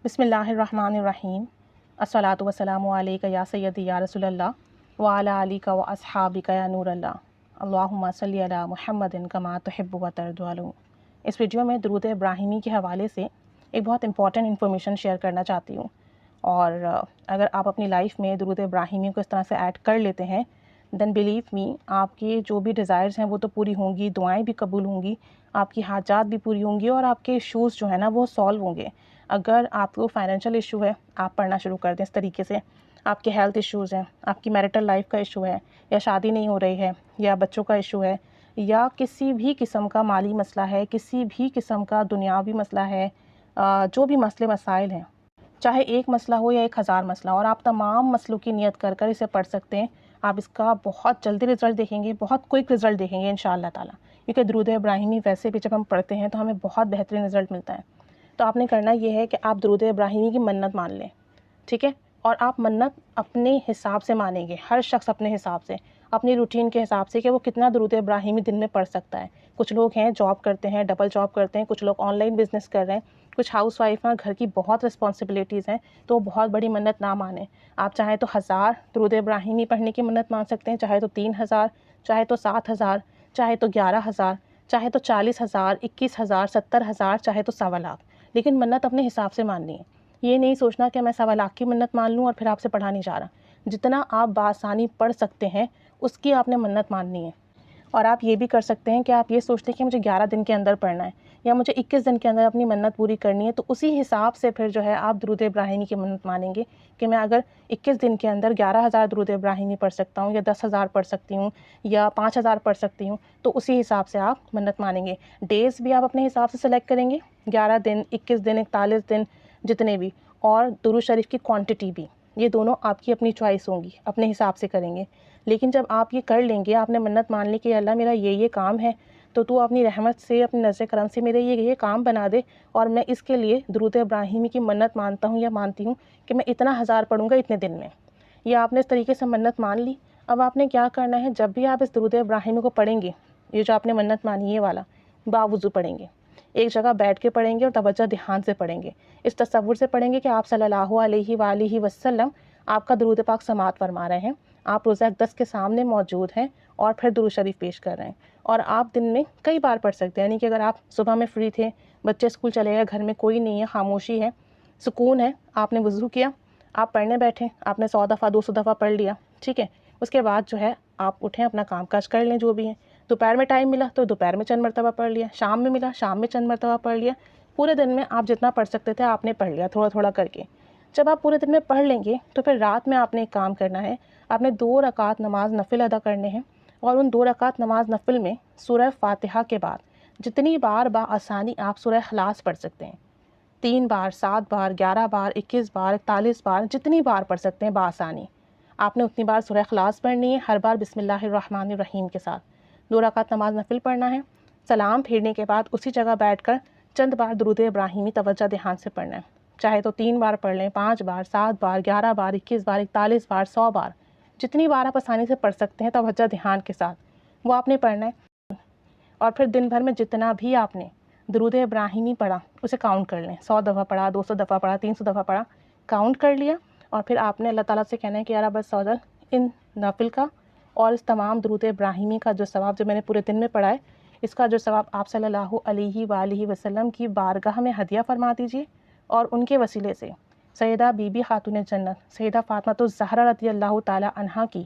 بسم اللہ الرحمن الرحیم الصلاۃ والسلام علیک یا سیدی یا رسول اللہ وعلی آلک و اصحابک یا نور اللہ اللہم صلی علی محمد کما تحب و ترضی. اس ویڈیو میں درود ابراہیمی کے حوالے سے ایک بہت امپورٹنٹ انفارمیشن شیئر کرنا چاہتی ہوں، اور اگر آپ اپنی لائف میں درود ابراہیمی کو اس طرح سے ایڈ کر لیتے ہیں دین بلیو می، آپ کی جو بھی ڈیزائرز ہیں وہ تو پوری ہوں گی، دعائیں بھی قبول ہوں گی، آپ کی حاجات بھی پوری ہوں گی، اور آپ کے ایشوز جو ہیں نا وہ سالو ہوں گے. اگر آپ کو فائنینشیل ایشو ہے، آپ پڑھنا شروع کر دیں اس طریقے سے. آپ کے ہیلتھ ایشوز ہیں، آپ کی میرٹل لائف کا ایشو ہے، یا شادی نہیں ہو رہی ہے، یا بچوں کا ایشو ہے، یا کسی بھی قسم کا مالی مسئلہ ہے، کسی بھی قسم کا دنیاوی مسئلہ ہے، جو بھی مسئلے مسائل ہیں، چاہے ایک مسئلہ ہو یا 1000 مسئلہ، اور آپ تمام مسئلوں کی نیت کر کر اسے پڑھ سکتے ہیں. آپ اس کا بہت جلدی رزلٹ دیکھیں گے، بہت کوئک رزلٹ دیکھیں گے انشاءاللہ تعالیٰ، کیونکہ درود ابراہیمی ویسے بھی جب ہم پڑھتے ہیں تو ہمیں بہت بہترین رزلٹ ملتا ہے. تو آپ نے کرنا یہ ہے کہ آپ درود ابراہیمی کی منت مان لیں، ٹھیک ہے؟ اور آپ منت اپنے حساب سے مانیں گے، ہر شخص اپنے حساب سے، اپنی روٹین کے حساب سے، کہ وہ کتنا درود ابراہیمی دن میں پڑھ سکتا ہے. کچھ لوگ ہیں جاب کرتے ہیں، ڈبل جاب کرتے ہیں، کچھ لوگ آن لائن بزنس کر رہے ہیں، کچھ ہاؤس وائف ہیں، گھر کی بہت رسپانسبلٹیز ہیں، تو بہت بڑی منت نہ مانیں. آپ چاہیں تو 1000 درود ابراہیمی پڑھنے کی منت مان سکتے ہیں، چاہے تو 3000، چاہے تو 7000، چاہے تو 11000، چاہے تو 40000، 21000، 70000، چاہے تو 1.25 لاکھ. لیکن منت اپنے حساب سے ماننی ہے. یہ نہیں سوچنا کہ میں 1.25 لاکھ کی منت مان لوں اور پھر آپ سے پڑھا نہیں جا رہا. جتنا آپ بآسانی پڑھ سکتے ہیں اس کی آپ نے منت ماننی ہے. اور آپ یہ بھی کر سکتے ہیں کہ آپ یہ سوچتے ہیں کہ مجھے 11 دن کے اندر پڑھنا ہے، یا مجھے 21 دن کے اندر اپنی منت پوری کرنی ہے، تو اسی حساب سے پھر جو ہے آپ درود ابراہیمی کی منت مانیں گے کہ میں اگر 21 دن کے اندر 11,000 درود ابراہیمی پڑھ سکتا ہوں، یا 10,000 پڑھ سکتی ہوں، یا 5,000 پڑھ سکتی ہوں، تو اسی حساب سے آپ منت مانیں گے. ڈیز بھی آپ اپنے حساب سے سلیکٹ کریں گے، 11 دن، 21 دن، 41 دن، جتنے بھی، اور درود شریف کی کوانٹٹی بھی. یہ دونوں آپ کی اپنی چوائس ہوں گی، اپنے حساب سے کریں گے. لیکن جب آپ یہ کر لیں گے، آپ نے منت مان لی کہ اللہ میرا یہ کام ہے، تو اپنی رحمت سے، اپنی نظر کرم سے میرے یہ کام بنا دے، اور میں اس کے لیے درود ابراہیمی کی منت مانتا ہوں یا مانتی ہوں کہ میں اتنا 1000 پڑھوں گا اتنے دن میں. یہ آپ نے اس طریقے سے منت مان لی. اب آپ نے کیا کرنا ہے، جب بھی آپ اس درود ابراہیمی کو پڑھیں گے، یہ جو آپ نے منت مانی یہ والا، باوضو پڑھیں گے، ایک جگہ بیٹھ کے پڑھیں گے، اور توجہ دھیان سے پڑھیں گے. اس تصور سے پڑھیں گے کہ آپ صلی اللہ علیہ وآلہ وسلم آپ کا درود پاک سماعت فرما رہے ہیں، آپ روزہ اقدس کے سامنے موجود ہیں، اور پھر درود شریف پیش کر رہے ہیں. اور آپ دن میں کئی بار پڑھ سکتے ہیں، یعنی کہ اگر آپ صبح میں فری تھے، بچے اسکول چلے گئے، گھر میں کوئی نہیں ہے، خاموشی ہے، سکون ہے، آپ نے وضو کیا، آپ پڑھنے بیٹھے، آپ نے 100 دفعہ 200 دفعہ پڑھ لیا، ٹھیک ہے. اس کے بعد جو ہے آپ اٹھیں، اپنا کام کاج کر لیں جو بھی ہے. دوپہر میں ٹائم ملا تو دوپہر میں چند مرتبہ پڑھ لیا، شام میں ملا شام میں چند مرتبہ پڑھ لیا. پورے دن میں آپ جتنا پڑھ سکتے تھے آپ نے پڑھ لیا، تھوڑا تھوڑا کر کے. جب آپ پورے دن میں پڑھ لیں گے تو پھر رات میں آپ نے ایک کام کرنا ہے، آپ نے 2 رکعت نماز نفل ادا کرنے ہیں، اور ان 2 رکعت نماز نفل میں سورہ فاتحہ کے بعد جتنی بار بآسانی آپ سورہ اخلاص پڑھ سکتے ہیں، 3 بار، 7 بار، 11 بار، 21 بار، 41 بار، جتنی بار پڑھ سکتے ہیں بآسانی، آپ نے اتنی بار سورہ اخلاص پڑھنی ہے، ہر بار بسم اللہ الرحمن الرحیم کے ساتھ. 2 رکعت نماز نفل پڑھنا ہے. سلام پھیرنے کے بعد اسی جگہ بیٹھ کر چند بار درود ابراہیمی توجہ دھیان سے پڑھنا ہے. چاہے تو 3 بار پڑھ لیں، 5 بار، 7 بار، 11 بار، 21 بار، 41 بار، 100 بار، جتنی بار آپ آسانی سے پڑھ سکتے ہیں توجہ دھیان کے ساتھ، وہ آپ نے پڑھنا ہے. اور پھر دن بھر میں جتنا بھی آپ نے درود ابراہیمی پڑھا اسے کاؤنٹ کر لیں، 100 دفعہ پڑھا، 200 دفعہ پڑھا، 300 دفعہ پڑھا، کاؤنٹ کر لیا. اور پھر آپ نے اللہ تعالیٰ سے کہنا ہے کہ یا رب الفضل، ان نافل کا اور اس تمام درود ابراہیمی کا جو ثواب جو میں نے پورے دن میں پڑھا ہے، اس کا جو ثواب آپ صلی اللہ علیہ وآلہ وسلم کی بارگاہ میں ہدیہ فرما دیجیے، اور ان کے وسیلے سے سیدہ بی بی خاتون جنت سیدہ فاطمہ الزہرا رضی اللہ تعالی عنہا کی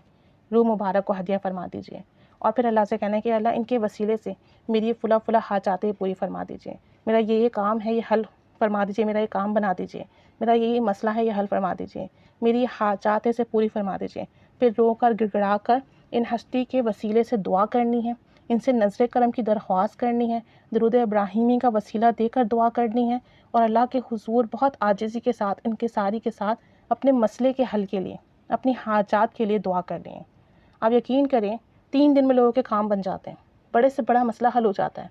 روح مبارک کو ہدیہ فرما دیجیے. اور پھر اللہ سے کہنا ہے کہ اللہ ان کے وسیلے سے میری یہ فلاں فلاں حاجاتیں پوری فرما دیجیے، میرا یہ کام ہے یہ حل فرما دیجیے، میرا یہ کام بنا دیجیے، میرا یہ مسئلہ ہے یہ حل فرما دیجیے، میری حاجات سے پوری فرما دیجیے. پھر رو کر گڑ گڑا کر ان ہستی کے وسیلے سے دعا کرنی ہے، ان سے نظر کرم کی درخواست کرنی ہے، درود ابراہیمی کا وسیلہ دے کر دعا کرنی ہے، اور اللہ کے حضور بہت عاجزی کے ساتھ انکساری کے ساتھ اپنے مسئلے کے حل کے لیے، اپنی حاجات کے لیے دعا کرنی ہے. آپ یقین کریں 3 دن میں لوگوں کے کام بن جاتے ہیں، بڑے سے بڑا مسئلہ حل ہو جاتا ہے.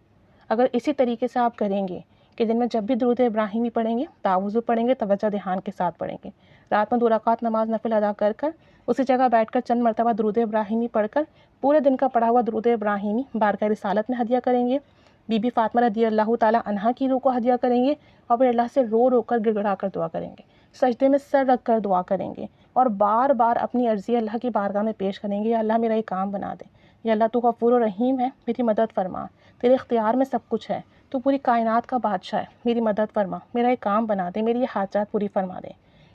اگر اسی طریقے سے آپ کریں گے کہ دن میں جب بھی درود ابراہیمی پڑھیں گے، باوضو پڑھیں گے، توجہ دھیان کے ساتھ پڑھیں گے، رات میں 2 رکعت نماز نفل ادا کر کر اسی جگہ بیٹھ کر چند مرتبہ درود ابراہیمی پڑھ کر پورے دن کا پڑھا ہوا درود ابراہیمی بارگاہ رسالت میں ہدیہ کریں گے، بی بی فاطمہ رضی اللہ تعالیٰ عنہا کی روح کو ہدیہ کریں گے اور پھر اللہ سے رو رو کر گڑ گڑا کر دعا کریں گے، سجدے میں سر رکھ کر دعا کریں گے اور بار بار اپنی عرضی اللہ کی بارگاہ میں پیش کریں گے، یا اللہ میرا یہ کام بنا دے، یا اللہ تو غفور و رحیم ہے، میری مدد فرما، تیرے اختیار میں سب کچھ ہے، تو پوری کائنات کا بادشاہ ہے، میری مدد فرما، میرا یہ کام بنا دے، میری یہ حاجات پوری فرما دے۔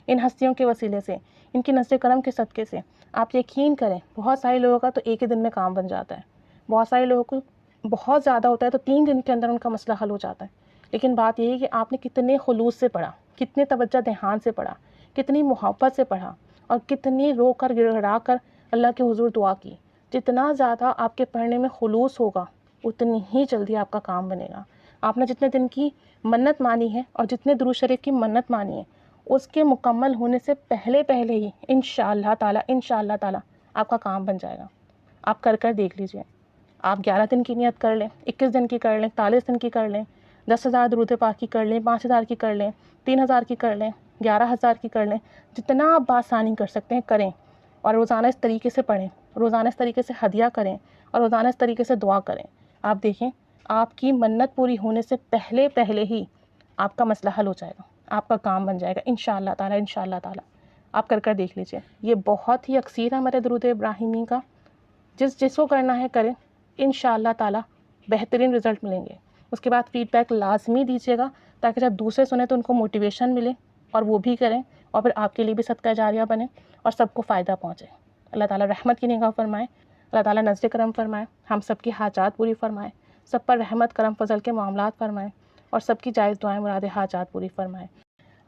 ان ہستیوں کے وسیلے سے، ان کی نظر کرم کے صدقے سے آپ یقین کریں بہت سارے لوگوں کا تو ایک ہی دن میں کام بن جاتا ہے، بہت سارے لوگوں کو بہت زیادہ ہوتا ہے تو 3 دن کے اندر ان کا مسئلہ حل ہو جاتا ہے۔ لیکن بات یہ ہے کہ آپ نے کتنے خلوص سے پڑھا، کتنے توجہ دھیان سے پڑھا، کتنی محبت سے پڑھا اور کتنی رو کر گڑگڑا کر اللہ کے حضور دعا کی۔ جتنا زیادہ آپ کے پڑھنے میں خلوص ہوگا اتنی ہی جلدی آپ کا کام بنے گا۔ آپ نے جتنے دن کی منت مانی ہے اور جتنے درود شریف کی منت مانی ہے اس کے مکمل ہونے سے پہلے ہی انشاءاللہ تعالیٰ آپ کا کام بن جائے گا۔ آپ کر دیکھ لیجئے۔ آپ 11 دن کی نیت کر لیں، 21 دن کی کر لیں، 41 دن کی کر لیں، 10,000 درود پاک کی کر لیں، 5,000 کی کر لیں، 3,000 کی کر لیں، 11,000 کی کر لیں، جتنا آپ بآسانی کر سکتے ہیں کریں، اور روزانہ اس طریقے سے پڑھیں، روزانہ اس طریقے سے ہدیہ کریں اور روزانہ اس طریقے سے دعا کریں۔ آپ دیکھیں آپ کی منت پوری ہونے سے پہلے ہی آپ کا مسئلہ حل ہو جائے گا، آپ کا کام بن جائے گا انشاءاللہ تعالیٰ۔ آپ کر دیکھ لیجئے۔ یہ بہت ہی اکثیر ہے ہمارے درود ابراہیمی کا، جس کو کرنا ہے کریں، انشاءاللہ تعالیٰ بہترین رزلٹ ملیں گے۔ اس کے بعد فیڈ بیک لازمی دیجیے گا تاکہ جب دوسرے سنیں تو ان کو موٹیویشن ملے اور وہ بھی کریں، اور پھر آپ کے لیے بھی صدقہ جاریہ بنے اور سب کو فائدہ پہنچے۔ اللہ تعالیٰ رحمت کی نگاہ فرمائے، اللہ تعالیٰ نزل کرم فرمائے، ہم سب کی حاجات پوری فرمائے، سب پر رحمت کرم فضل کے معاملات فرمائے اور سب کی جائز دعائیں مراد حاجات پوری فرمائے۔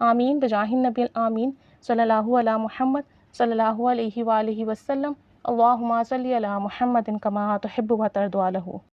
آمین بجاہ النبی الآمین صلی اللہ علی محمد صلی اللہ علیہ وآلہ وسلم۔ اللہم صلی علی محمد کما تحب و ترضی عنہ۔